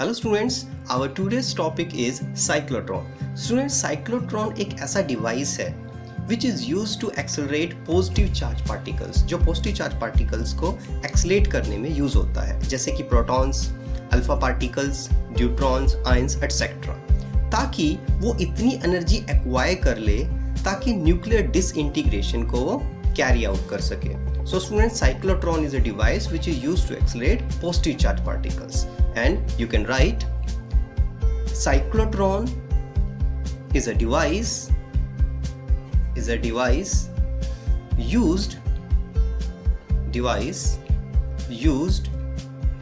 Hello students, our today's topic is cyclotron. Students, cyclotron एक ऐसा device है which is used to accelerate positive charge particles, जो positive charge particles को accelerate करने में use होता है, जैसे कि protons, alpha particles, neutrons, ions etcetera, ताकि वो इतनी एनर्जी एक्वायर कर ले ताकि न्यूक्लियर डिसइंटीग्रेशन को वो कैरी आउट कर सके। So students, cyclotron is a device which is used to accelerate positive charge particles, and you can write cyclotron is a device used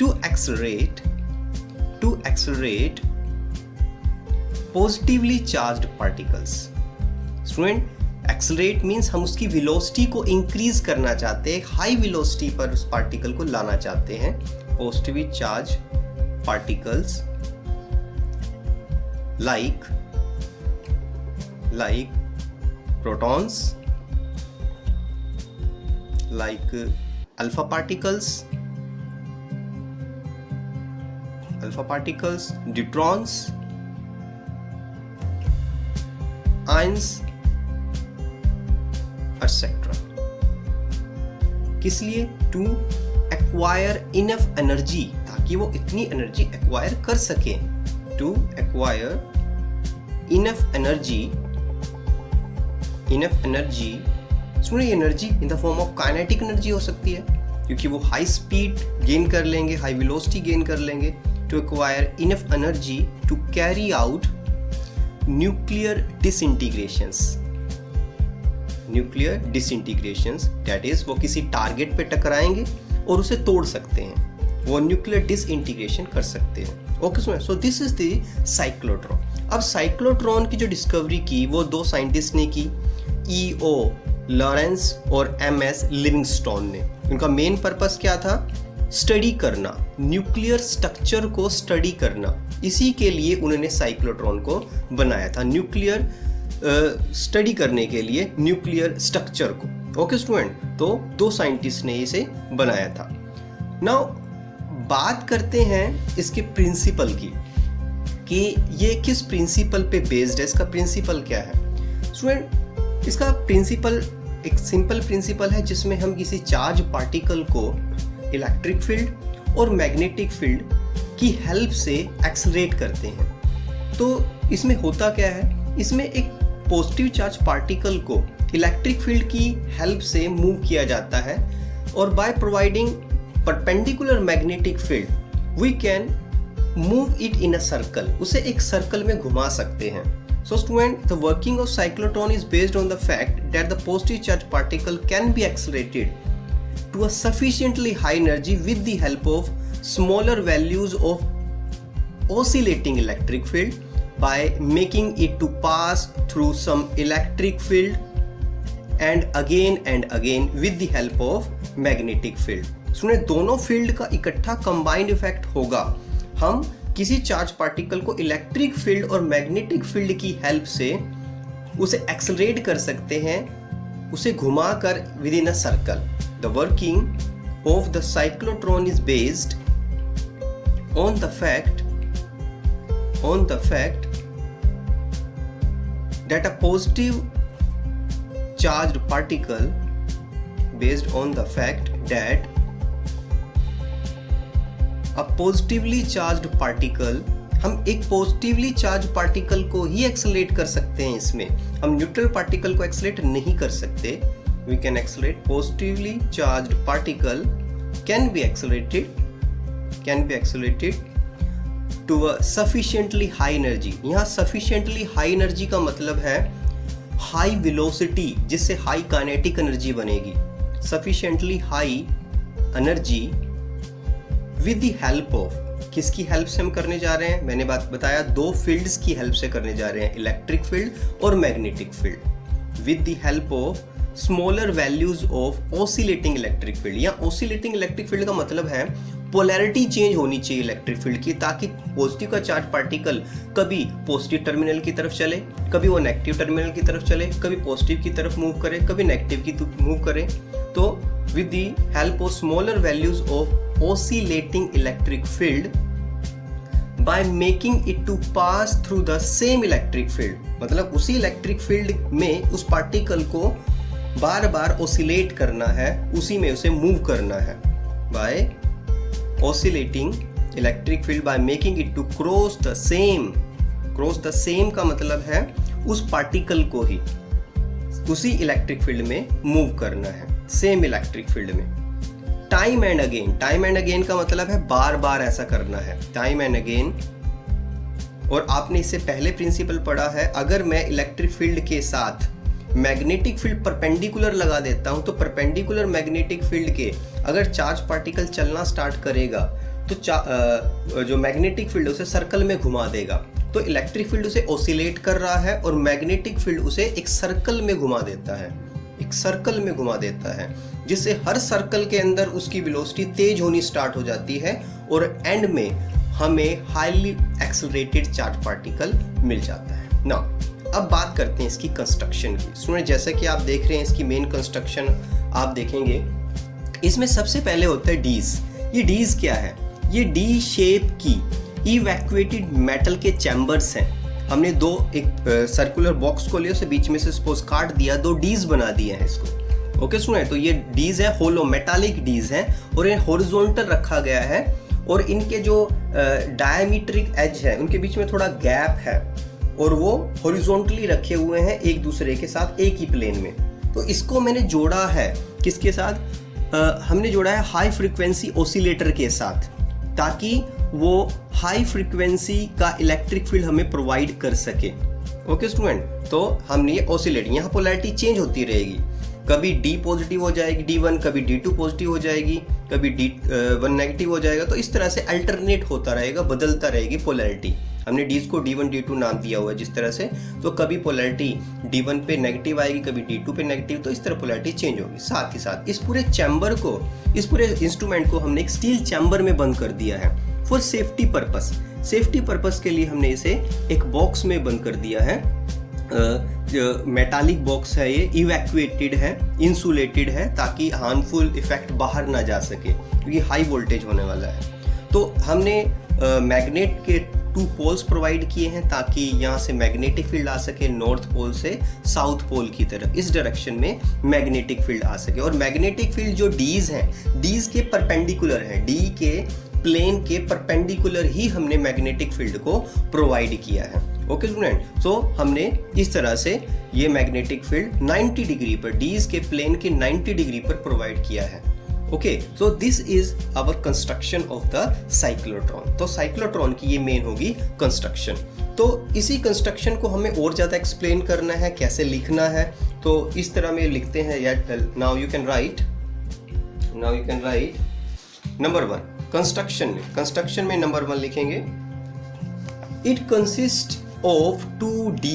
to accelerate positively charged particles. Student, accelerate means हम उसकी velocity को increase करना चाहते हैं, high velocity पर उस particle को लाना चाहते हैं। Positively charge particles like protons, like alpha particles, neutrons, ions etcetera. किस लिए? टू एक्वायर इनफ एनर्जी, ताकि वो इतनी एनर्जी एक्वायर कर सके। टू एक्वायर इनफ एनर्जी, सुनिए, energy in the form of kinetic energy हो सकती है, क्योंकि वो हाई स्पीड गेन कर लेंगे, हाई वेलोसिटी गेन कर लेंगे। To acquire enough energy to carry out nuclear disintegrations, that is वो किसी टारगेट पे टकराएंगे और उसे तोड़ सकते हैं, वो न्यूक्लियर डिसइंटीग्रेशन कर सकते हैं। Okay student, so this is the cyclotron. अब साइक्लोट्रॉन की जो डिस्कवरी की वो दो साइंटिस्ट ने की, E.O. लॉरेंस और M.S. लिविंगस्टोन ने। उनका मेन पर्पस क्या था? स्टडी करना, न्यूक्लियर स्ट्रक्चर को स्टडी करना। इसी के लिए उन्होंने साइक्लोट्रॉन को बनाया था, न्यूक्लियर स्टडी करने के लिए न्यूक्लियर स्ट्रक्चर को। ओके स्टूडेंट, तो दो साइंटिस्ट ने इसे बनाया था। नाउ बात करते हैं इसके प्रिंसिपल की, कि ये किस प्रिंसिपल पे बेस्ड है, इसका प्रिंसिपल क्या है। स्टूडेंट, इसका प्रिंसिपल एक सिंपल प्रिंसिपल है, जिसमें हम किसी चार्ज पार्टिकल को इलेक्ट्रिक फील्ड और मैग्नेटिक फील्ड की हेल्प से एक्सेलरेट करते हैं। तो इसमें होता क्या है, इसमें एक पॉजिटिव चार्ज पार्टिकल को इलेक्ट्रिक फील्ड की हेल्प से मूव किया जाता है, और by providing perpendicular magnetic field we can move it in a circle, उसे एक सर्कल में घुमा सकते हैं। So student, the working of cyclotron is based on the fact that the positive charge particle can be accelerated to a sufficiently high energy with the help of smaller values of oscillating electric field by making it to pass through some electric field and again with the help of magnetic field. सुने, दोनों field का इकट्ठा combined effect होगा। हम किसी charge particle को electric field और magnetic field की हेल्प से उसे एक्सेलरेट कर सकते हैं, उसे घुमाकर with in a circle. The working of the cyclotron is based on the fact that a positive charged particle हम एक पॉजिटिवली चार्ज पार्टिकल को ही एक्सेलरेट कर सकते हैं। इसमें हम न्यूट्रल पार्टिकल को एक्सेलरेट नहीं कर सकते। We can accelerate positively charged particle can be accelerated to a sufficiently high energy। यहाँ sufficiently high energy का मतलब है high velocity, जिससे high kinetic energy बनेगी। sufficiently high energy with the help of, किसकी हेल्प से हम करने जा रहे हैं? मैंने बताया दो फील्ड्स की हेल्प से करने जा रहे हैं, इलेक्ट्रिक फील्ड और magnetic field. With the help of smaller values of oscillating electric field. या ऑसिलेटिंग इलेक्ट्रिक फील्ड का मतलब है पोलैरिटी चेंज होनी चाहिए इलेक्ट्रिक फील्ड की, ताकि पॉजिटिव का चार्ज पार्टिकल कभी पॉजिटिव टर्मिनल की तरफ चले, कभी वो नेगेटिव टर्मिनल की तरफ चले, कभी पॉजिटिव की तरफ मूव करे, कभी नेगेटिव की मूव करे। तो with the help of smaller values of oscillating electric field, by making it to pass through the same electric field, मतलब उसी इलेक्ट्रिक फील्ड में उस पार्टिकल को बार बार ऑसिलेट करना है, उसी में उसे मूव करना है। by oscillating electric field by making it to cross the same का मतलब है उस पार्टिकल को ही उसी इलेक्ट्रिक फील्ड में मूव करना है, सेम इलेक्ट्रिक फील्ड में। टाइम एंड अगेन का मतलब है बार बार ऐसा करना है, टाइम एंड अगेन। और आपने इससे पहले प्रिंसिपल पढ़ा है, अगर मैं इलेक्ट्रिक फील्ड के साथ मैग्नेटिक फील्ड परपेंडिकुलर लगा देता हूं तो परपेंडिकुलर मैग्नेटिक फील्ड के अगर चार्ज पार्टिकल चलना स्टार्ट करेगा तो जो मैग्नेटिक फील्ड उसे सर्कल में घुमा देगा। तो इलेक्ट्रिक फील्ड उसे ऑसिलेट कर रहा है और मैग्नेटिक फील्ड उसे एक सर्कल में घुमा देता है, एक सर्कल में घुमा देता है, जिससे हर सर्कल के अंदर उसकी वेलोसिटी तेज होनी स्टार्ट हो जाती है और एंड में हमें हाईली एक्सेलरेटेड चार्ज पार्टिकल मिल जाता है। ना अब बात करते हैं इसकी कंस्ट्रक्शन की। स्टूडेंट जैसा कि आप देख रहे हैं इसकी मेन कंस्ट्रक्शन आप देखेंगे, इसमें सबसे पहले होता है डीज। ये डीज क्या है? ये डी शेप की इवैक्यूएटेड मेटल के चैम्बर्स हैं। हमने एक सर्कुलर बॉक्स को लिया, उसे बीच में से सपोज काट दिया, 2 डीज बना दिए हैं इसको। ओके स्टूडेंट, तो ये डीज है, होलो मेटालिक डीज हैं और ये हॉरिजॉन्टल रखा गया है और इनके जो डायमीट्रिक एज है उनके बीच में थोड़ा गैप है और वो हॉरिजॉन्टली रखे हुए हैं एक दूसरे के साथ एक ही प्लेन में। तो इसको मैंने जोड़ा है किसके साथ? हमने जोड़ा है हाई फ्रीक्वेंसी ऑसिलेटर के साथ, ताकि वो हाई फ्रीक्वेंसी का इलेक्ट्रिक फील्ड हमें प्रोवाइड कर सके। ओके स्टूडेंट, तो हमने ये ऑसिलेट, यहाँ पोलैरिटी चेंज होती रहेगी, कभी D पॉजिटिव हो जाएगी D1, कभी D2 पॉजिटिव हो जाएगी, कभी D1 नेगेटिव हो जाएगा। तो इस तरह से अल्टरनेट होता रहेगा, बदलता रहेगी पोलैरिटी। हमने डीज को D1 D2 नाम दिया हुआ है जिस तरह से, तो कभी पोलैरिटी D1 पे नेगेटिव आएगी, कभी D2 पे नेगेटिव, तो इस तरह पोलैरिटी चेंज होगी। साथ ही साथ इस पूरे चैम्बर को, इस पूरे इंस्ट्रूमेंट को हमने एक स्टील चैम्बर में बंद कर दिया है for safety purpose. Safety purpose के लिए हमने इसे एक बॉक्स में बंद कर दिया है। मेटालिक बॉक्स है, ये इवैक्यूएटेड है, इंसुलेटेड है, ताकि हार्मफुल इफेक्ट बाहर ना जा सके क्योंकि हाई वोल्टेज होने वाला है। तो हमने मैग्नेट के 2 पोल्स प्रोवाइड किए हैं ताकि यहाँ से मैग्नेटिक फील्ड आ सके नॉर्थ पोल से साउथ पोल की तरफ, इस डायरेक्शन में मैग्नेटिक फील्ड आ सके। और मैग्नेटिक फील्ड जो डीज हैं, डीज के परपेंडिकुलर है, डी के प्लेन के परपेंडिकुलर ही हमने मैग्नेटिक फील्ड को प्रोवाइड किया है। ओके स्टूडेंट, तो हमने इस तरह से ये मैग्नेटिक फील्ड 90 डिग्री पर, डीज के प्लेन के 90 डिग्री पर प्रोवाइड किया है। Okay, so this is our construction of the cyclotron. तो साइक्लोट्रॉन की ये मेन होगी कंस्ट्रक्शन। तो इसी कंस्ट्रक्शन को हमें और ज़्यादा एक्सप्लेन करना है, कैसे लिखना है, तो इस तरह में लिखते हैं। Now you can right number 1 construction में नंबर 1 लिखेंगे, it consist of 2D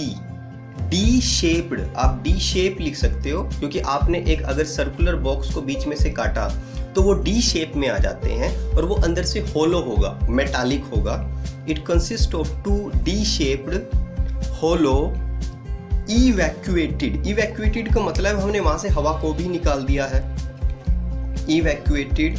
D shaped. आप डी शेप लिख सकते हो क्योंकि आपने एक अगर सर्कुलर बॉक्स को बीच में से काटा तो वो डी शेप में आ जाते हैं और वो अंदर से होलो होगा, मेटालिक होगा। It consist of 2D shaped hollow evacuated का मतलब हमने वहां से हवा को भी निकाल दिया है। इवैक्यूएटेड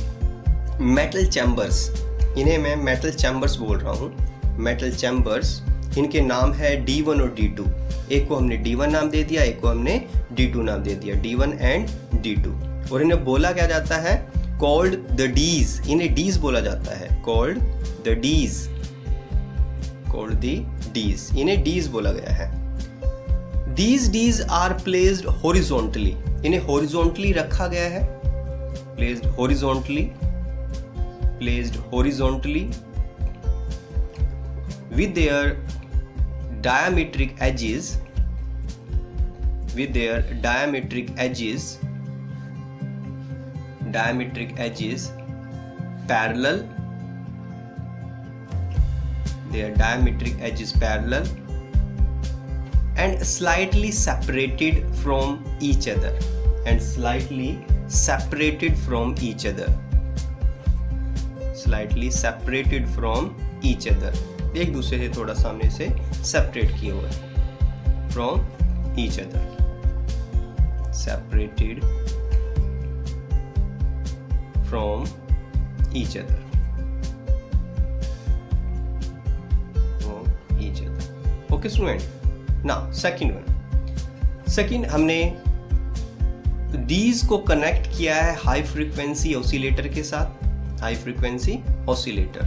मेटल चैम्बर्स, इन्हें मैं मेटल चैम्बर्स बोल रहा हूँ, मेटल चैम्बर्स। इनके नाम है D1 और D2। एक को हमने D1 नाम दे दिया, एक को हमने D2 नाम दे दिया, D1 एंड D2। और इन्हें बोला क्या जाता है? कॉल्ड द डीज। इन्हें डीज बोला जाता है, कॉल्ड द डीज, इन्हें डीज बोला गया है। These D's are placed horizontally, इन्हें horizontally रखा गया है, placed horizontally with their diametric edges parallel, and slightly separated from each other, एक दूसरे से थोड़ा सामने से सेपरेट किए हुए, from each other, separated from each other। Okay student. Now second हमने डीज को कनेक्ट किया है हाई फ्रीक्वेंसी ऑसिलेटर के साथ। High frequency oscillator,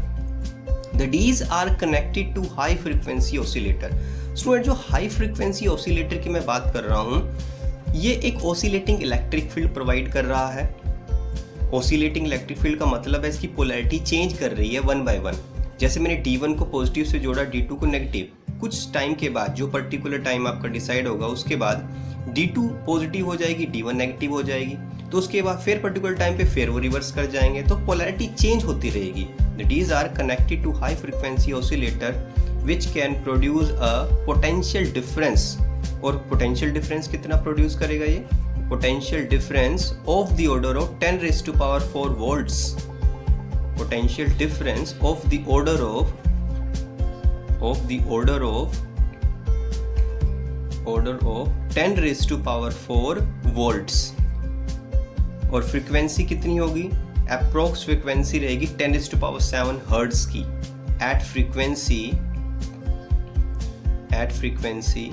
the dees are connected to high frequency oscillator. Student जो हाई फ्रीक्वेंसी ऑसिलेटर की मैं बात कर रहा हूं, ये एक ऑसिलेटिंग इलेक्ट्रिक फील्ड प्रोवाइड कर रहा है। ऑसिलेटिंग इलेक्ट्रिक फील्ड का मतलब है इसकी पोलैरिटी चेंज कर रही है 1 by 1। जैसे मैंने D1 को पॉजिटिव से जोड़ा, D2 को नेगेटिव, कुछ टाइम के बाद, जो पर्टिकुलर टाइम आपका डिसाइड होगा, उसके बाद D2 पॉजिटिव हो जाएगी, D1 नेगेटिव हो जाएगी, तो उसके बाद फिर पर्टिकुलर टाइम पे फिर वो रिवर्स कर जाएंगे, तो पोलैरिटी चेंज होती रहेगी। The dees are connected to high frequency oscillator which can produce a potential difference. और पोटेंशियल डिफरेंस कितना प्रोड्यूस करेगा ये? Potential difference of the order of 10 raised to power 4 volts। Potential difference of the order of 10 raised to power 4 volts। और frequency कितनी होगी? Approx frequency रहेगी 10 raised to power 7 hertz की। At frequency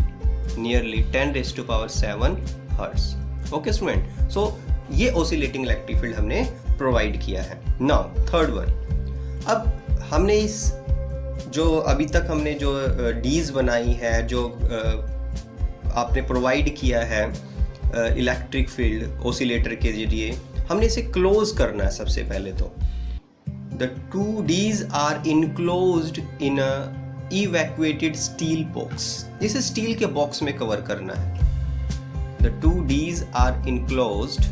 nearly 10 raised to power 7 hertz. Okay student, so ये oscillating electric field हमने provide किया है। Now third one, अब हमने इस जो अभी तक हमने जो डीज बनाई है, जो आपने प्रोवाइड किया है इलेक्ट्रिक फील्ड ऑसिलेटर के जरिए, हमने इसे क्लोज करना है। सबसे पहले तो the 2 dees are enclosed in a evacuated steel box. इसे स्टील के बॉक्स में कवर करना है। The 2 dees are enclosed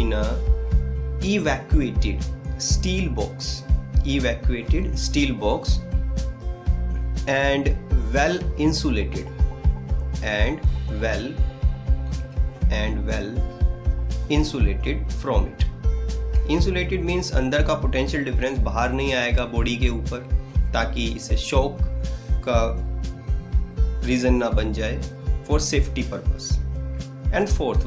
in a evacuated steel box and well insulated from it। insulated means अंदर का पोटेंशियल डिफरेंस बाहर नहीं आएगा बॉडी के ऊपर, ताकि इसे शॉक का रीजन ना बन जाए, for safety purpose. And fourth,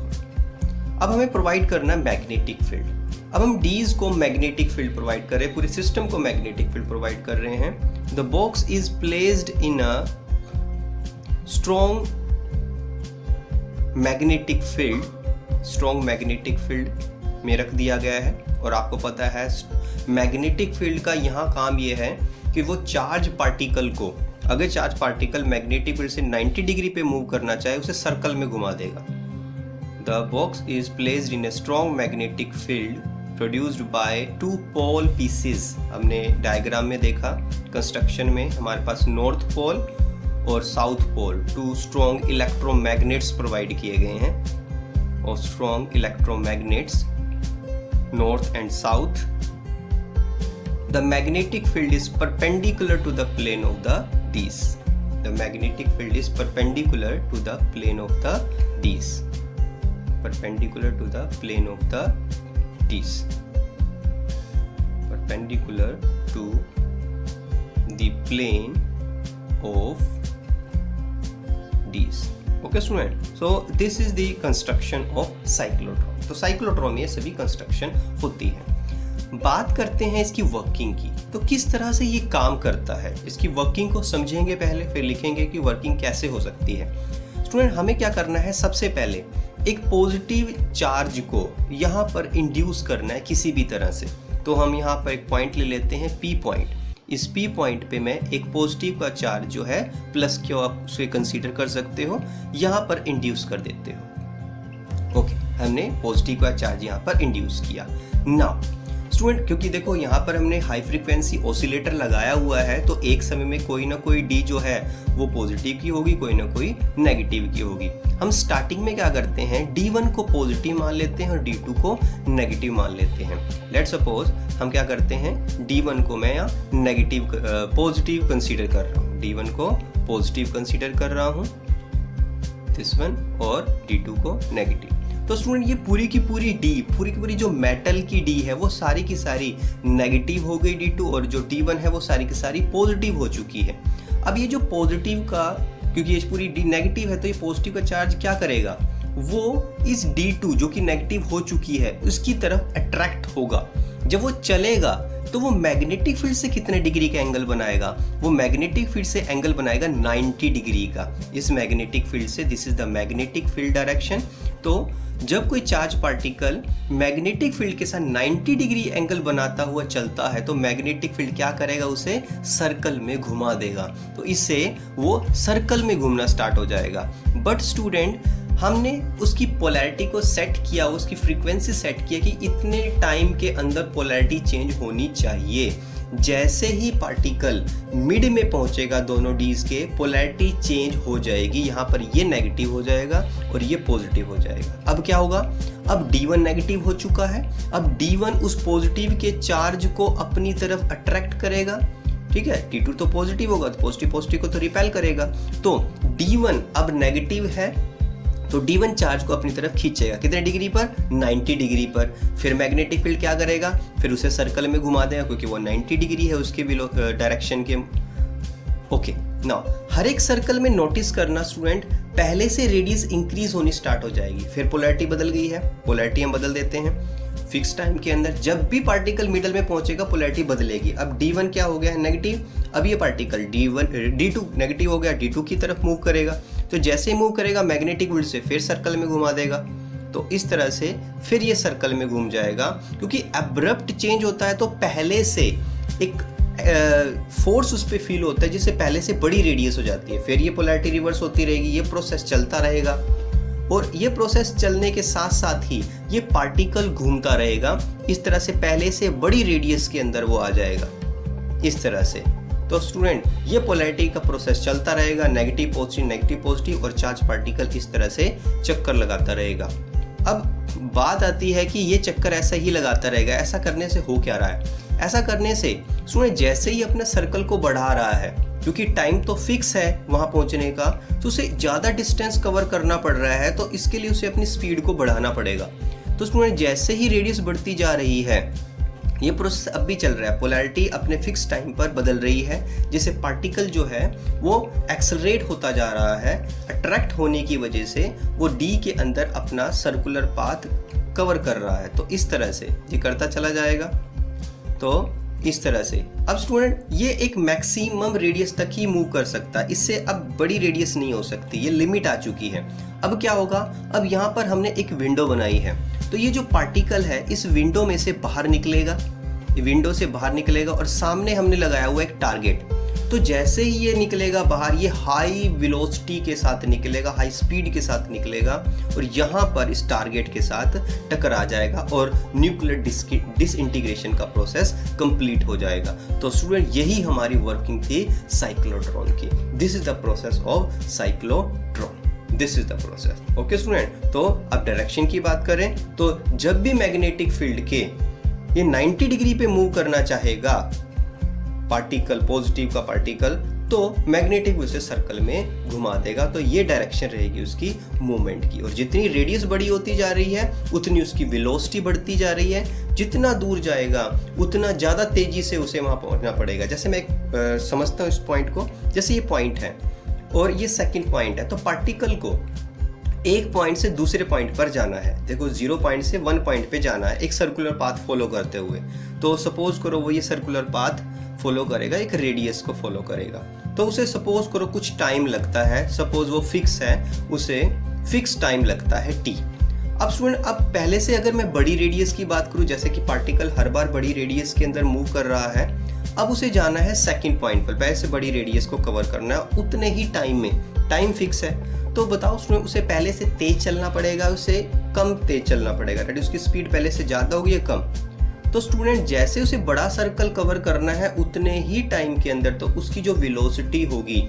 अब हमें प्रोवाइड करना है मैग्नेटिक फील्ड। अब हम डीज को मैग्नेटिक फील्ड प्रोवाइड कर रहे हैं, पूरे सिस्टम को मैग्नेटिक फील्ड प्रोवाइड कर रहे हैं। The box is placed in a strong magnetic field में रख दिया गया है। और आपको पता है मैग्नेटिक फील्ड का यहाँ काम ये है कि वो चार्ज पार्टिकल को, अगर चार्ज पार्टिकल मैग्नेटिक फील्ड से 90 डिग्री पे मूव करना चाहे, उसे सर्कल में घुमा देगा। The box is placed in a strong magnetic field produced by 2 pole pieces. हमने डायग्राम में देखा, कंस्ट्रक्शन में हमारे पास नॉर्थ पोल और south pole, 2 strong electromagnets provide किए गए हैं। और strong electromagnets north and south। The magnetic field is perpendicular to the plane of the Ds। The magnetic field is perpendicular to the plane of the Ds। Perpendicular to the plane of the Ds। Perpendicular to the plane of Ds। Okay student, so this is the construction of cyclotron। तो cyclotron में ये सभी construction होती है। बात करते हैं इसकी वर्किंग की, तो किस तरह से ये काम करता है, इसकी वर्किंग को समझेंगे पहले, फिर लिखेंगे कि वर्किंग कैसे हो सकती है। स्टूडेंट, हमें क्या करना है, सबसे पहले एक पॉजिटिव चार्ज को यहाँ पर इंड्यूस करना है किसी भी तरह से। तो हम यहाँ पर एक पॉइंट ले लेते हैं, P पॉइंट। इस P पॉइंट पे मैं एक पॉजिटिव का चार्ज जो है प्लस क्यों आप उसे कंसीडर कर सकते हो, यहाँ पर इंड्यूस कर देते हो। ओके, हमने पॉजिटिव का चार्ज यहाँ पर इंड्यूस किया। नाउ स्टूडेंट, क्योंकि देखो यहाँ पर हमने हाई फ्रीक्वेंसी ऑसिलेटर लगाया हुआ है, तो एक समय में कोई ना कोई डी जो है वो पॉजिटिव की होगी, कोई ना कोई नेगेटिव की होगी। हम स्टार्टिंग में क्या करते हैं, D1 को पॉजिटिव मान लेते हैं और D2 को नेगेटिव मान लेते हैं। लेट्स सपोज हम क्या करते हैं, D1 को मैं यहाँ नेगेटिव पॉजिटिव कंसीडर कर रहा हूँ, D1 को पॉजिटिव कंसीडर कर रहा हूँ, दिस वन, और D2 को नेगेटिव। तो स्टूडेंट, ये पूरी की पूरी जो मेटल की डी है वो सारी की सारी नेगेटिव हो गई D2, और जो D1 है वो सारी की सारी पॉजिटिव हो चुकी है। अब ये जो पॉजिटिव का, क्योंकि ये पूरी डी नेगेटिव है, तो ये पॉजिटिव का चार्ज क्या करेगा, वो इस D2 जो कि नेगेटिव हो चुकी है उसकी तरफ अट्रैक्ट होगा। जब वो चलेगा तो वो मैग्नेटिक फील्ड से कितने डिग्री का एंगल बनाएगा? वो मैग्नेटिक फील्ड से एंगल बनाएगा 90 डिग्री का। इस मैग्नेटिक फील्ड से, this is the magnetic field direction. तो जब कोई चार्ज पार्टिकल मैग्नेटिक फील्ड के साथ 90 डिग्री एंगल बनाता हुआ चलता है तो मैग्नेटिक फील्ड क्या करेगा? उसे सर्कल में घुमा देगा। तो इससे वो सर्कल में घूमना स्टार्ट हो जाएगा। बट स्टूडेंट, हमने उसकी पोलैरिटी को सेट किया, उसकी फ्रीक्वेंसी सेट किया कि इतने टाइम के अंदर पोलैरिटी चेंज होनी चाहिए। जैसे ही पार्टिकल मिड में पहुंचेगा दोनों डीज के, पोलैरिटी चेंज हो जाएगी। यहाँ पर ये नेगेटिव हो जाएगा और ये पॉजिटिव हो जाएगा। अब क्या होगा? अब D1 नेगेटिव हो चुका है। अब D1 उस पॉजिटिव के चार्ज को अपनी तरफ अट्रैक्ट करेगा, ठीक है। T2 तो पॉजिटिव होगा, तो पॉजिटिव को तो रिपेल करेगा। तो D1 अब नेगेटिव है, तो D1 चार्ज को अपनी तरफ खींचेगा। कितने डिग्री पर? 90 डिग्री पर। फिर मैग्नेटिक फील्ड क्या करेगा? फिर उसे सर्कल में घुमा देगा, क्योंकि वो 90 डिग्री है उसके डायरेक्शन के। ओके, नाउ हर एक सर्कल में नोटिस करना स्टूडेंट, पहले से रेडियस इंक्रीज होनी स्टार्ट हो जाएगी। फिर पोलैरिटी बदल गई है, पोलैरिटी हम बदल देते हैं फिक्स टाइम के अंदर। जब भी पार्टिकल मिडल में पहुंचेगा पोलैरिटी बदलेगी। अब D1 क्या हो गया है? नेगेटिव। अब ये पार्टिकल D2 नेगेटिव हो गया, D2 की तरफ मूव करेगा। तो जैसे ही मूव करेगा मैग्नेटिक फील्ड से फिर सर्कल में घुमा देगा। तो इस तरह से फिर ये सर्कल में घूम जाएगा। क्योंकि अब्रप्ट चेंज होता है तो पहले से एक फोर्स उस पर फील होता है, जिससे पहले से बड़ी रेडियस हो जाती है। फिर ये पोलैरिटी रिवर्स होती रहेगी, ये प्रोसेस चलता रहेगा। और ये प्रोसेस चलने के साथ साथ ही ये पार्टिकल घूमता रहेगा। इस तरह से पहले से बड़ी रेडियस के अंदर वो आ जाएगा, इस तरह से। तो स्टूडेंट, ये पोलैरिटी का प्रोसेस चलता रहेगा, नेगेटिव पॉजिटिव, और चार्ज पार्टिकल इस तरह से चक्कर लगाता रहेगा। अब बात आती है कि ये चक्कर ऐसा ही लगाता रहेगा, ऐसा करने से हो क्या रहा है? ऐसा करने से स्टूडेंट जैसे ही अपने सर्कल को बढ़ा रहा है, क्योंकि टाइम तो फिक्स है वहां पहुंचने का, तो उसे ज़्यादा डिस्टेंस कवर करना पड़ रहा है, तो इसके लिए उसे अपनी स्पीड को बढ़ाना पड़ेगा। तो स्टूडेंट जैसे ही रेडियस बढ़ती जा रही है, ये प्रोसेस अब भी चल रहा है, पोलैरिटी अपने फिक्स टाइम पर बदल रही है, जिससे पार्टिकल जो है वो एक्सेलरेट होता जा रहा है। अट्रैक्ट होने की वजह से वो डी के अंदर अपना सर्कुलर पाथ कवर कर रहा है। तो इस तरह से ये करता चला जाएगा। तो इस तरह से अब स्टूडेंट ये एक मैक्सिमम रेडियस तक ही मूव कर सकता है, इससे अब बड़ी रेडियस नहीं हो सकती, ये लिमिट आ चुकी है। अब क्या होगा? अब यहाँ पर हमने एक विंडो बनाई है, तो ये जो पार्टिकल है इस विंडो में से बाहर निकलेगा, विंडो से बाहर निकलेगा, और सामने हमने लगाया हुआ एक टारगेट। तो जैसे ही ये निकलेगा बाहर, ये हाई वेलोसिटी के साथ निकलेगा, हाई स्पीड के साथ निकलेगा, और यहाँ पर इस टारगेट के साथ टकरा जाएगा और न्यूक्लियर डिसइंटीग्रेशन का प्रोसेस कंप्लीट हो जाएगा। तो स्टूडेंट यही हमारी वर्किंग थी साइक्लोट्रॉन की। This is the process of cyclotron, this is the process. Okay student, तो अब डायरेक्शन की बात करें तो जब भी मैग्नेटिक फील्ड के ये 90 डिग्री पे मूव करना चाहेगा पार्टिकल, पॉजिटिव का पार्टिकल, तो मैग्नेटिक उसे सर्कल में घुमा देगा। तो ये डायरेक्शन रहेगी उसकी मूवमेंट की, और जितनी रेडियस बड़ी होती जा रही है उतनी उसकी वेलोसिटी बढ़ती जा रही है। जितना दूर जाएगा उतना ज़्यादा तेजी से उसे वहाँ पहुँचना पड़ेगा। जैसे मैं समझता हूँ इस पॉइंट को, जैसे ये पॉइंट है और ये सेकेंड पॉइंट है, तो पार्टिकल को एक पॉइंट से दूसरे पॉइंट पर जाना है। देखो 0 पॉइंट से 1 पॉइंट पे जाना है एक सर्कुलर पाथ फॉलो करते हुए। तो सपोज करो वो ये सर्कुलर पाथ फॉलो करेगा, एक रेडियस को फॉलो करेगा, तो उसे सपोज करो कुछ टाइम लगता है, सपोज वो फिक्स है, उसे फिक्स टाइम लगता है t। अब स्टूडेंट, अब पहले से अगर मैं बड़ी रेडियस की बात करूं, जैसे कि पार्टिकल हर बार बड़ी रेडियस के अंदर मूव कर रहा है, अब उसे जाना है सेकंड पॉइंट पर, पहले से बड़ी रेडियस को कवर करना है उतने ही टाइम में, टाइम फिक्स है। तो बताओ स्टूडेंट, उसे पहले से तेज चलना पड़ेगा, उसे कम तेज चलना पड़ेगा, दैट उसकी स्पीड पहले से ज़्यादा होगी या कम? तो स्टूडेंट जैसे उसे बड़ा सर्कल कवर करना है उतने ही टाइम के अंदर, तो उसकी जो वेलोसिटी होगी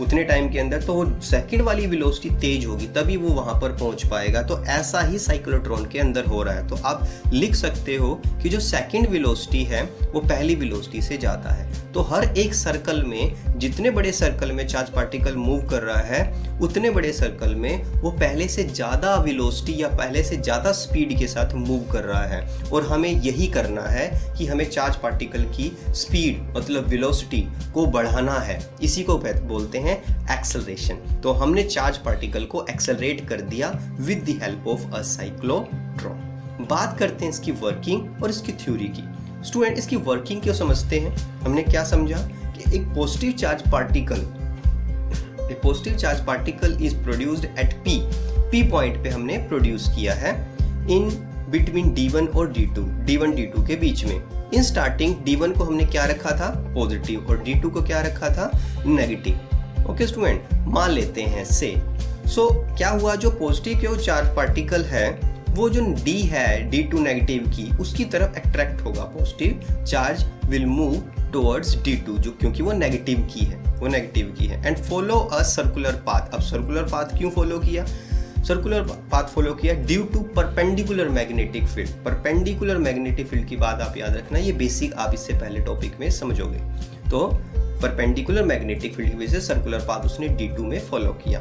उतने टाइम के अंदर, तो वो सेकंड वाली वेलोसिटी तेज होगी, तभी वो वहां पर पहुंच पाएगा। तो ऐसा ही साइक्लोट्रॉन के अंदर हो रहा है। तो आप लिख सकते हो कि जो सेकंड वेलोसिटी है वो पहली वेलोसिटी से ज़्यादा है। तो हर एक सर्कल में, जितने बड़े सर्कल में चार्ज पार्टिकल मूव कर रहा है, उतने बड़े सर्कल में वो पहले से ज़्यादा वेलोसिटी या पहले से ज़्यादा स्पीड के साथ मूव कर रहा है। और हमें यही करना है कि हमें चार्ज पार्टिकल की स्पीड मतलब वेलोसिटी को बढ़ाना है, इसी को बोलते हैं एक्सेलरेशन। तो हमने चार्ज पार्टिकल को एक्सेलरेट कर दिया with the help of a cyclotron. बात करते हैं इसकी वर्किंग और इसकी थ्योरी की। स्टूडेंट इसकी वर्किंग क्यों समझते हैं। हमने क्या समझा कि एक positive charge particle is produced at P point पे हमने प्रोड्यूस किया है इन बिटवीन D1 और D2 के बीच में। इन स्टार्टिंग D1 को हमने क्या रखा था, पॉजिटिव, और D2 को क्या रखा था, नेगेटिव। ओके स्टूडेंट, मान लेते हैं से क्या हुआ, जो पॉजिटिव के चार्ज पार्टिकल है वो जो D है D2 नेगेटिव की, उसकी तरफ अट्रैक्ट होगा। Positive charge will move towards D2 जो क्योंकि वो नेगेटिव की है and follow a circular path. अब सर्कुलर पाथ क्यों फॉलो किया, due to perpendicular magnetic field. Perpendicular magnetic field की बात आप याद रखना, ये बेसिक आप इससे पहले टॉपिक में समझोगे। तो परपेंडिकुलर मैग्नेटिक फील्ड की वजह से सर्कुलर पाथ उसने D2 में फॉलो किया।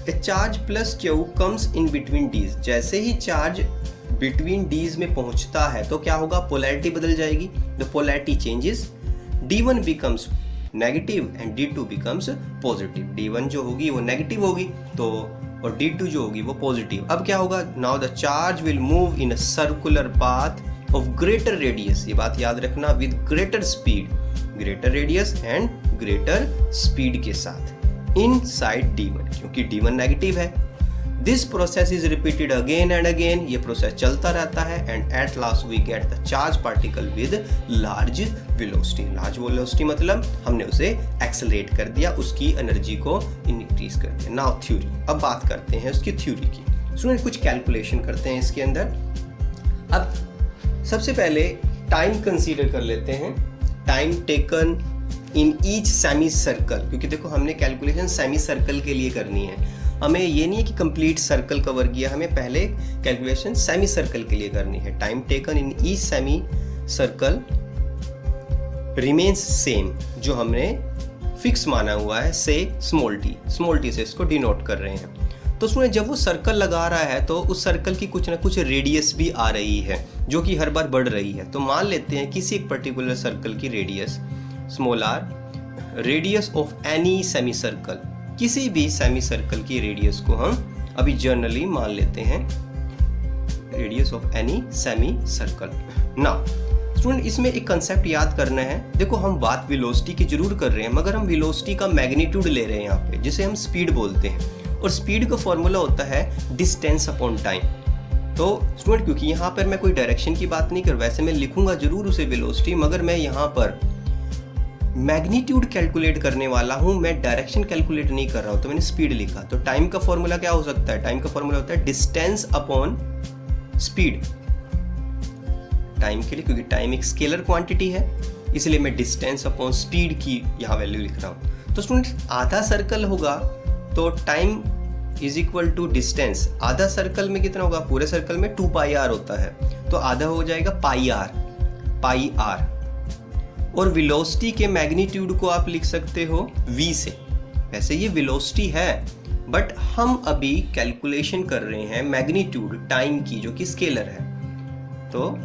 A charge plus Q comes in between dees. जैसे ही चार्ज बिटवीन डीज में पहुंचता है तो क्या होगा, पोलैरिटी बदल जाएगी। The polarity changes, D1 becomes negative and D2 becomes positive. D1 जो होगी वो नेगेटिव होगी तो और D2 जो होगी वो पॉजिटिव। अब क्या होगा, now the charge will move in a circular path of greater radius. ये बात याद रखना, with greater speed, greater radius and greater speed के साथ इनसाइड D1, क्योंकि D1 नेगेटिव है। This process is repeated again and again. ये process चलता रहता है and at last we get the charge particle with large velocity. Large velocity मतलब हमने उसे एक्सेलरेट कर दिया, उसकी एनर्जी को इंक्रीज कर दिया। नाउ थ्योरी, अब बात करते हैं उसकी थ्योरी की। स्टूडेंट कुछ कैलकुलेशन करते हैं इसके अंदर। अब सबसे पहले टाइम कंसीडर कर लेते हैं, time taken in each semi circle, क्योंकि देखो हमने कैलकुलेशन सेमी सर्कल के लिए करनी है। हमें ये नहीं है कि कंप्लीट सर्कल कवर किया, हमें पहले कैलकुलेशन सेमी सर्कल के लिए करनी है। Time taken in each semi circle remains same, जो हमने फिक्स माना हुआ है से स्मॉल टी से इसको डिनोट कर रहे हैं। तो उसमें जब वो सर्कल लगा रहा है तो उस सर्कल की कुछ ना कुछ रेडियस भी आ रही है जो कि हर बार बढ़ रही है। तो मान लेते हैं किसी एक पर्टिकुलर सर्कल की radius small r, radius of any semi circle, किसी भी सेमी सर्कल की रेडियस को हम अभी जनरली मान लेते हैं radius of any semi circle. Now student इसमें एक कंसेप्ट याद करना है। देखो हम बात वेलोसिटी की जरूर कर रहे हैं, मगर हम वेलोसिटी का मैग्नीट्यूड ले रहे हैं यहाँ पे, जिसे हम स्पीड बोलते हैं। और स्पीड का फॉर्मूला होता है डिस्टेंस अपॉन टाइम। तो स्टूडेंट क्योंकि यहाँ पर मैं कोई डायरेक्शन की बात नहीं कर, वैसे मैं लिखूंगा जरूर उसे वेलोसिटी, मगर मैं यहाँ पर मैग्नीट्यूड कैलकुलेट करने वाला हूं, मैं डायरेक्शन कैलकुलेट नहीं कर रहा हूं, तो मैंने स्पीड लिखा। तो टाइम का फॉर्मूला क्या हो सकता है, टाइम का फॉर्मूला होता है डिस्टेंस अपॉन स्पीड। टाइम के लिए, क्योंकि टाइम एक स्केलर क्वांटिटी है, इसलिए मैं डिस्टेंस अपॉन स्पीड की यहाँ वैल्यू लिख रहा हूँ। तो स्टूडेंट आधा सर्कल होगा तो time is equal to distance. आधा सर्कल में कितना होगा, पूरे सर्कल में 2πr होता है, तो आधा हो जाएगा पाई आर। और वेलोसिटी के मैग्नीट्यूड को आप लिख सकते हो v से। वैसे ये वेलोसिटी है, बट हम अभी कैलकुलेशन कर रहे हैं मैग्नीट्यूड टाइम की, जो कि स्केलर है। तो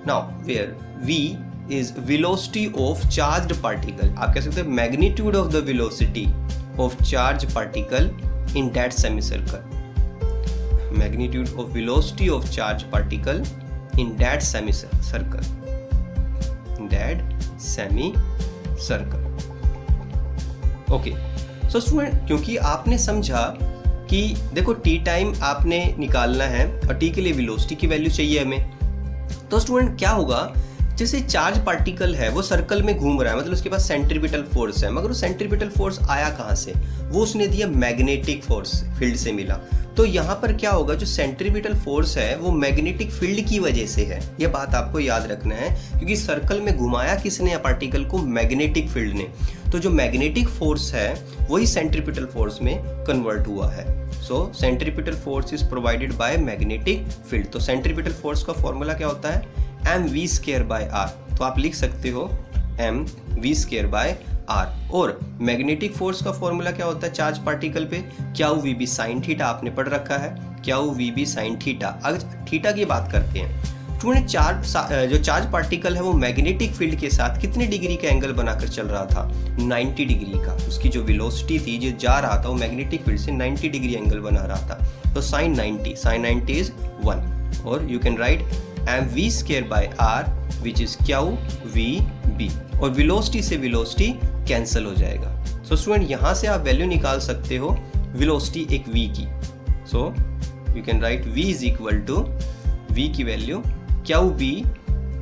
now where v is velocity of charged particle, आप कह सकते हैं magnitude of the velocity of charge particle in that semicircle. Magnitude of velocity of charge particle in that semicircle, semicircle. Okay, so student क्योंकि आपने समझा कि देखो T time आपने निकालना है और टी के लिए वेलोसिटी की वैल्यू चाहिए हमें। तो स्टूडेंट क्या होगा, जैसे चार्ज पार्टिकल है वो सर्कल में घूम रहा है, मतलब उसके पास सेंट्रीपिटल फोर्स है, मगर वो सेंट्रीपिटल फोर्स आया कहाँ से, वो उसने दिया मैग्नेटिक फोर्स फील्ड से मिला। तो यहाँ पर क्या होगा, जो सेंट्रीपिटल फोर्स है वो मैग्नेटिक फील्ड की वजह से है। ये बात आपको याद रखना है, क्योंकि सर्कल में घुमाया किसने या पार्टिकल को, मैग्नेटिक फील्ड ने। तो जो मैग्नेटिक फोर्स है वही सेंट्रीपिटल फोर्स में कन्वर्ट हुआ है। So centripetal force is provided by magnetic field. तो सेंट्रीपिटल फोर्स का फॉर्मूला क्या होता है, mv²/r। तो आप लिख सकते हो mv²/r। और मैग्नेटिक फोर्स का फॉर्मूला क्या होता है चार्ज पार्टिकल पे, क्या वी साइन थीटा आपने पढ़ रखा है, क्या वी साइन थीटा। अगर थीटा की बात करते हैं, स्टूडेंट जो चार्ज पार्टिकल है वो मैग्नेटिक फील्ड के साथ कितने डिग्री का एंगल बनाकर चल रहा था, 90 डिग्री का। उसकी जो वेलोसिटी थी, जो जा रहा था, वो मैग्नेटिक फील्ड से 90 डिग्री एंगल बना रहा था। तो साइन 90 इज 1। और you can write mv square by r which is Q V B, और वेलोसिटी से वेलोसिटी कैंसिल हो जाएगा। सो स्टूडेंट यहाँ से आप वैल्यू निकाल सकते हो वेलोसिटी एक v की। So you can write v is equal to v की value Q B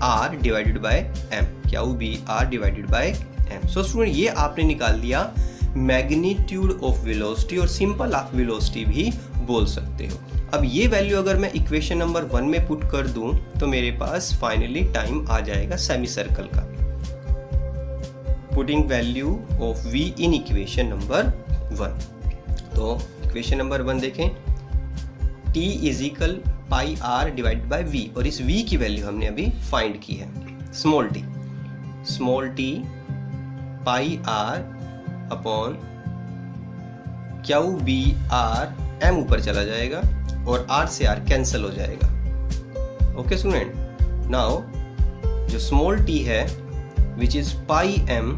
r divided by m, Q B r divided by m। So student ये आपने निकाल दिया मैग्नीट्यूड ऑफ वेलोसिटी, और सिंपल आप वेलोसिटी भी बोल सकते हो। अब ये वैल्यू अगर मैं इक्वेशन नंबर 1 में पुट कर दूं तो मेरे पास फाइनली टाइम आ जाएगा सेमी सर्कल का। Putting value of v in equation number 1। तो इक्वेशन नंबर 1 देखें, t is equal pi r divided bye v, और इस v की वैल्यू हमने अभी फाइंड की है। Small t pi r upon Q B R m ऊपर चला जाएगा और r से r कैंसिल हो जाएगा। ओके स्टूडेंट, नाउ जो स्मॉल t है which is pi m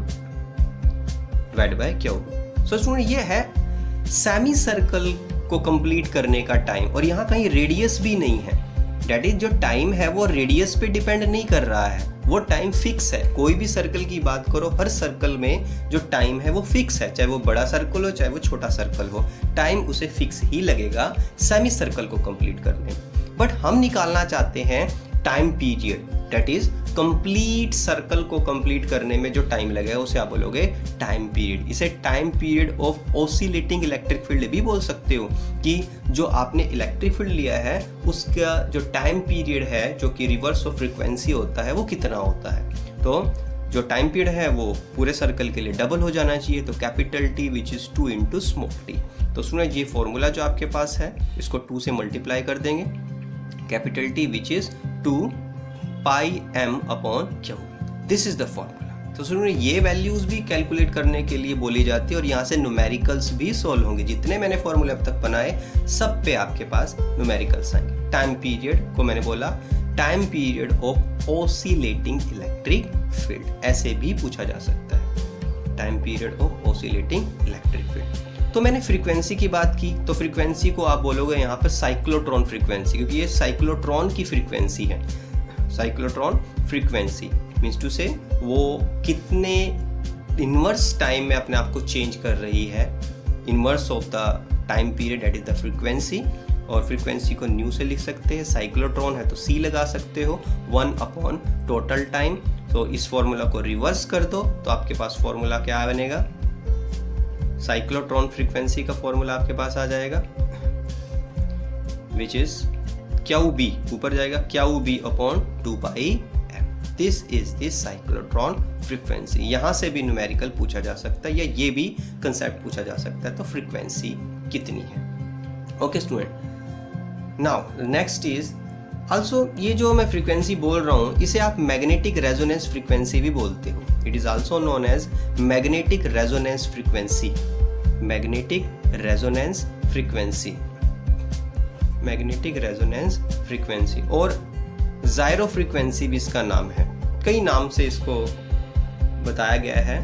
divide by Q. So student ये है सेमी सर्कल को कंप्लीट करने का टाइम, और यहाँ कहीं रेडियस भी नहीं है। डेट इज जो टाइम है वो रेडियस पे डिपेंड नहीं कर रहा है, वो टाइम फिक्स है। कोई भी सर्कल की बात करो, हर सर्कल में जो टाइम है वो फिक्स है, चाहे वो बड़ा सर्कल हो चाहे वो छोटा सर्कल हो, टाइम उसे फिक्स ही लगेगा सेमी सर्कल को कंप्लीट करने में। बट हम निकालना चाहते हैं time period, that is complete circle को कंप्लीट करने में जो टाइम लगेगा उसे आप बोलोगे टाइम पीरियड। इसे time period of oscillating electric field भी बोल सकते हो, कि जो आपने इलेक्ट्रिक फील्ड लिया है उसका जो टाइम पीरियड है जो कि रिवर्स ऑफ फ्रीक्वेंसी होता है वो कितना होता है। तो जो टाइम पीरियड है वो पूरे सर्कल के लिए डबल हो जाना चाहिए, तो capital T which is 2 into small t। तो सुनो ये फॉर्मूला जो आपके पास है इसको 2 से मल्टीप्लाई कर देंगे, capital T which is 2 pi m upon Q, this is the formula. तो सुनो ये वैल्यूज भी कैलकुलेट करने के लिए बोली जाती है, और यहाँ से न्यूमेरिकल्स भी सॉल्व होंगे। जितने मैंने फॉर्मूले अब तक बनाए सब पे आपके पास न्यूमेरिकल्स आएंगे। टाइम पीरियड को मैंने बोला time period of oscillating electric field, ऐसे भी पूछा जा सकता है, time period of oscillating electric field. तो मैंने फ्रीक्वेंसी की बात की, तो फ्रीक्वेंसी को आप बोलोगे यहाँ पर साइक्लोट्रॉन फ्रीक्वेंसी, क्योंकि ये साइक्लोट्रॉन की फ्रीक्वेंसी है। साइक्लोट्रॉन फ्रीक्वेंसी मीन्स टू से वो कितने इनवर्स टाइम में अपने आप को चेंज कर रही है, inverse of the time period that is the frequency. और फ्रीक्वेंसी को न्यू से लिख सकते हैं, साइक्लोट्रॉन है तो c लगा सकते हो, 1 अपॉन टोटल टाइम। तो इस फॉर्मूला को रिवर्स कर दो तो आपके पास फॉर्मूला क्या बनेगा, साइक्लोट्रॉन फ्रीक्वेंसी का फॉर्मूला आपके पास आ जाएगा विच इज क्यू बी, ऊपर जाएगा q b upon 2 pi m। This is this cyclotron frequency. यहाँ से भी न्यूमेरिकल पूछा जा सकता है या ये भी कंसेप्ट पूछा जा सकता है, तो फ्रीक्वेंसी कितनी है। Okay student, now next is also, ये जो मैं फ्रीक्वेंसी बोल रहा हूँ इसे आप मैग्नेटिक रेजोनेंस फ्रीक्वेंसी भी बोलते हो। It is also known as magnetic resonance frequency, magnetic resonance frequency, magnetic resonance frequency, और जायरो फ्रीक्वेंसी भी इसका नाम है, कई नाम से इसको बताया गया है,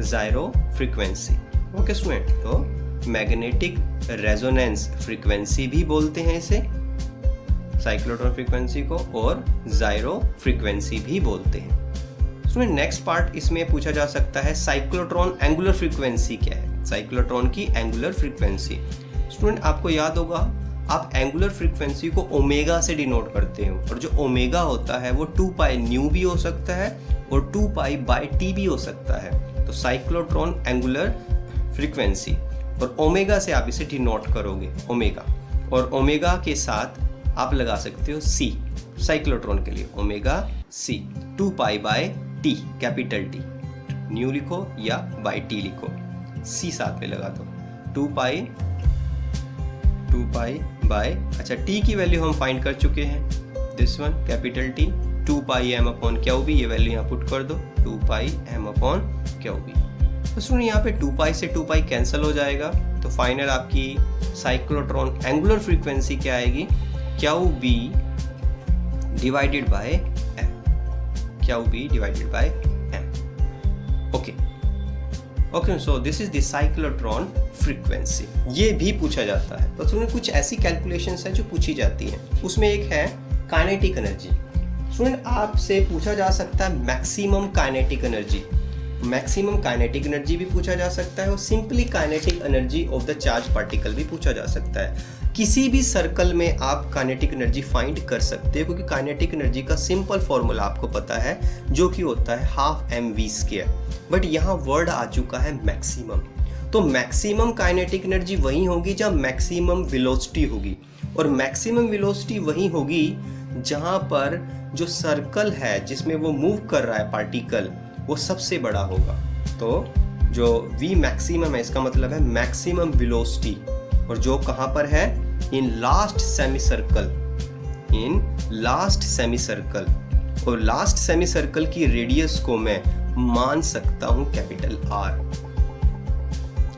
जायरो फ्रीक्वेंसी। ओके स्टूडेंट, तो मैग्नेटिक रेजोनेंस फ्रीक्वेंसी भी बोलते हैं इसे, साइक्लोट्रॉन फ्रीक्वेंसी को, और जायरो फ्रीक्वेंसी भी बोलते हैं। स्टूडेंट नेक्स्ट पार्ट इसमें पूछा जा सकता है साइक्लोट्रॉन एंगुलर फ्रीक्वेंसी क्या है, साइक्लोट्रॉन की एंगुलर फ्रीक्वेंसी। स्टूडेंट आपको याद होगा आप एंगुलर फ्रीक्वेंसी को ओमेगा से डिनोट करते हो, और जो ओमेगा होता है वो 2 पाई न्यू भी हो सकता है और 2 पाई बाय टी भी हो सकता है। तो साइक्लोट्रॉन एंगुलर फ्रीक्वेंसी, और ओमेगा से आप इसे डिनोट करोगे ओमेगा, और ओमेगा के साथ आप लगा सकते हो सी, साइक्लोट्रॉन के लिए omega c, 2 pi by t, capital t, nu लिखो या बाय टी लिखो, सी साथ में लगा दो, 2 पाई बाय, अच्छा टी की वैल्यू हम फाइंड कर चुके हैं, this one capital t, 2 pi m upon q b, ये वैल्यू यहाँ पुट कर दो, 2 pi m upon q b. तो सुनिए यहाँ पे 2 पाई से 2 पाई कैंसिल हो जाएगा, तो फाइनल आपकी साइक्लोट्रॉन एंगुलर फ्रीक्वेंसी क्या आएगी, q b divided by m, q b divided by m. Okay, so this is the cyclotron frequency. ये भी पूछा जाता है, तो सुनिए कुछ ऐसी कैलकुलेशंस हैं जो पूछी जाती हैं, उसमें एक है काइनेटिक एनर्जी। स्टूडेंट आपसे पूछा जा सकता है maximum kinetic energy, maximum kinetic energy भी पूछा जा सकता है और simply kinetic energy of the charge particle भी पूछा जा सकता है। किसी भी सर्कल में आप काइनेटिक एनर्जी फाइंड कर सकते हो, क्योंकि काइनेटिक एनर्जी का सिंपल फॉर्मूला आपको पता है जो कि होता है हाफ mv²। बट यहाँ वर्ड आ चुका है मैक्सिमम, तो मैक्सिमम काइनेटिक एनर्जी वही होगी जहाँ मैक्सिमम वेलोसिटी होगी, और मैक्सिमम वेलोसिटी वही होगी जहाँ पर जो सर्कल है जिसमें वो मूव कर रहा है पार्टिकल वो सबसे बड़ा होगा। तो जो v मैक्सिमम है इसका मतलब है मैक्सिमम वेलोसिटी, और जो कहाँ पर है, in last semi circle, in last semi circle, और लास्ट सेमी सर्कल की रेडियस को मैं मान सकता हूं capital R,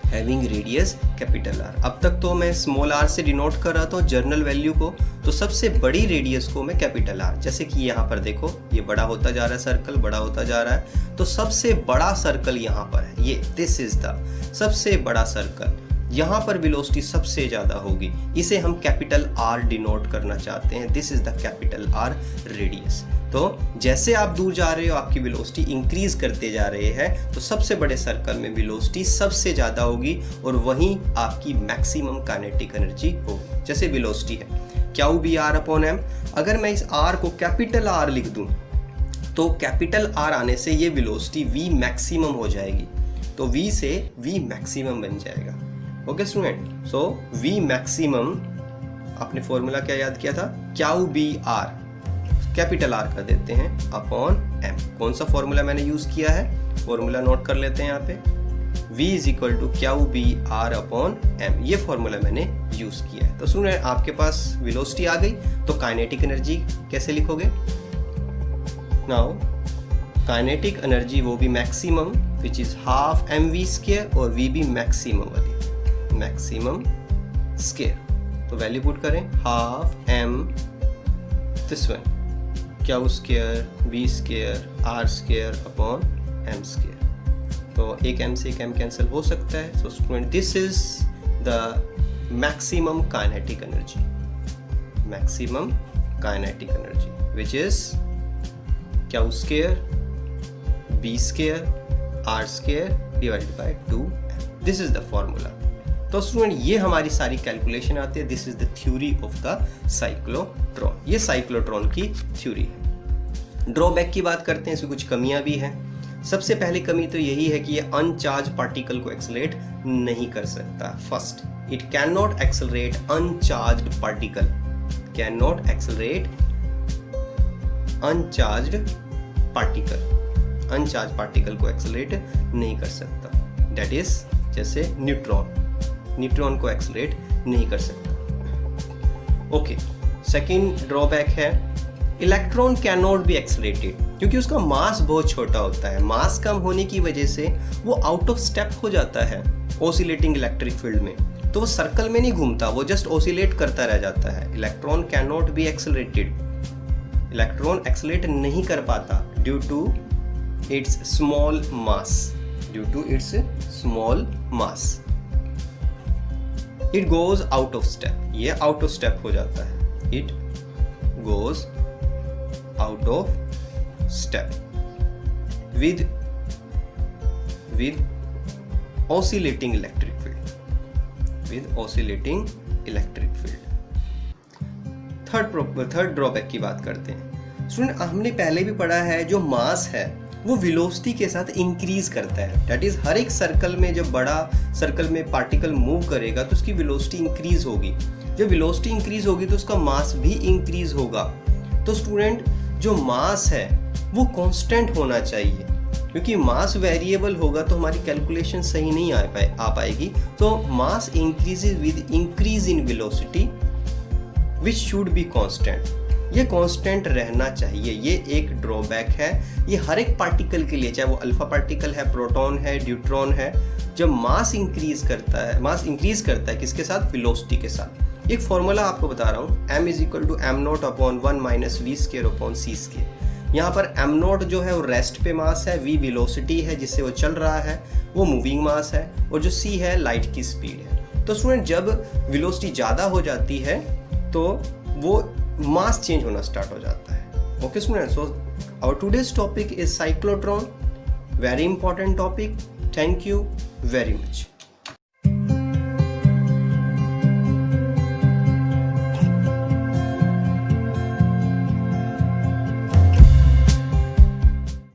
having radius capital R। अब तक तो मैं स्मॉल r से डिनोट कर रहा था जर्नल वैल्यू को, तो सबसे बड़ी रेडियस को मैं कैपिटल R, जैसे कि यहाँ पर देखो ये बड़ा होता जा रहा है, सर्कल बड़ा होता जा रहा है, तो सबसे बड़ा सर्कल यहाँ पर है, ये दिस इज द सबसे बड़ा सर्कल, यहाँ पर वेलोसिटी सबसे ज़्यादा होगी, इसे हम कैपिटल R डिनोट करना चाहते हैं, this is the capital R radius. तो जैसे आप दूर जा रहे हो आपकी वेलोसिटी इंक्रीज करते जा रहे हैं, तो सबसे बड़े सर्कल में वेलोसिटी सबसे ज़्यादा होगी और वहीं आपकी मैक्सिमम काइनेटिक एनर्जी होगी। जैसे वेलोसिटी है Q_V_R/m, अगर मैं इस R को कैपिटल R लिख दूं तो कैपिटल R आने से ये वेलोसिटी V मैक्सिमम हो जाएगी, तो V से V मैक्सिमम बन जाएगा। ओके स्टूडेंट, सो V मैक्सिमम, आपने फॉर्मूला क्या याद किया था, Q_V_R, कैपिटल R कर देते हैं अपॉन m। कौन सा फॉर्मूला मैंने यूज किया है, फॉर्मूला नोट कर लेते हैं यहाँ पे, V = Q_V_R/m, ये फॉर्मूला मैंने यूज किया है। तो सुनिए आपके पास वेलोसिटी आ गई, तो काइनेटिक एनर्जी कैसे लिखोगे, नाउ काइनेटिक एनर्जी वो भी maximum which is half mv², और V भी मैक्सिमम वाली, मैक्सिमम स्क्वायर, तो वैल्यू पुट करें half m this one Q², V² R²/m², तो एक m से एक m कैंसिल हो सकता है। So student this is the maximum kinetic energy, maximum kinetic energy which is Q², V² R²/2m, this is the formula. तो student ये हमारी सारी कैलकुलेशन आती है, this is the theory of the cyclotron, ये साइक्लोट्रॉन की थ्योरी है। Drawback की बात करते हैं, इसमें कुछ कमियां भी हैं। सबसे पहली कमी तो यही है कि ये अनचार्ज पार्टिकल को एक्सेलरेट नहीं कर सकता। First, it can not accelerate uncharged particle, can not accelerate uncharged particle, अनचार्ज particle को एक्सेलरेट नहीं कर सकता। दैट इज जैसे न्यूट्रॉन, न्यूट्रॉन को एक्सेलरेट नहीं कर सकता। ओके, सेकंड ड्रॉबैक है electron can not be accelerated, क्योंकि उसका मास बहुत छोटा होता है। मास कम होने की वजह से वो आउट ऑफ स्टेप हो जाता है ऑसिलेटिंग इलेक्ट्रिक फील्ड में, तो वो सर्कल में नहीं घूमता, वो जस्ट ऑसिलेट करता रह जाता है। Electron can not be accelerated, electron accelerate नहीं कर पाता due to its small mass, due to its small mass. It goes out of step, ये आउट ऑफ स्टेप हो जाता है, it goes out of step with oscillating electric field, with oscillating electric field। Third drawback की बात करते हैं। Student हमने पहले भी पढ़ा है, जो मास है वो वेलोसिटी के साथ इंक्रीज करता है। दैट इज हर एक सर्कल में जब बड़ा सर्कल में पार्टिकल मूव करेगा तो उसकी वेलोसिटी इंक्रीज होगी, जब वेलोसिटी इंक्रीज होगी तो उसका मास भी इंक्रीज होगा। तो स्टूडेंट जो मास है वो कांस्टेंट होना चाहिए, क्योंकि मास वेरिएबल होगा तो हमारी कैलकुलेशन सही नहीं आ पाएगी। तो mass increases with increase in velocity which should be constant, ये कांस्टेंट रहना चाहिए। ये एक ड्रॉबैक है, ये हर एक पार्टिकल के लिए, चाहे वो अल्फा पार्टिकल है, प्रोटॉन है, न्यूट्रॉन है। जब मास इंक्रीज करता है, मास इंक्रीज करता है किसके साथ, वेलोसिटी के साथ। एक फॉर्मूला आपको बता रहा हूँ, m = m0/1 - v²/c²। यहाँ पर m0 जो है वो रेस्ट पे मास है, v वेलोसिटी है जिससे वो चल रहा है, वो मूविंग मास है, और जो c है लाइट की स्पीड है। तो स्टूडेंट जब वेलोसिटी ज़्यादा हो जाती है तो वो मास चेंज होना स्टार्ट हो जाता है। Okay student, so our today's topic is cyclotron, very important topic. Thank you very much.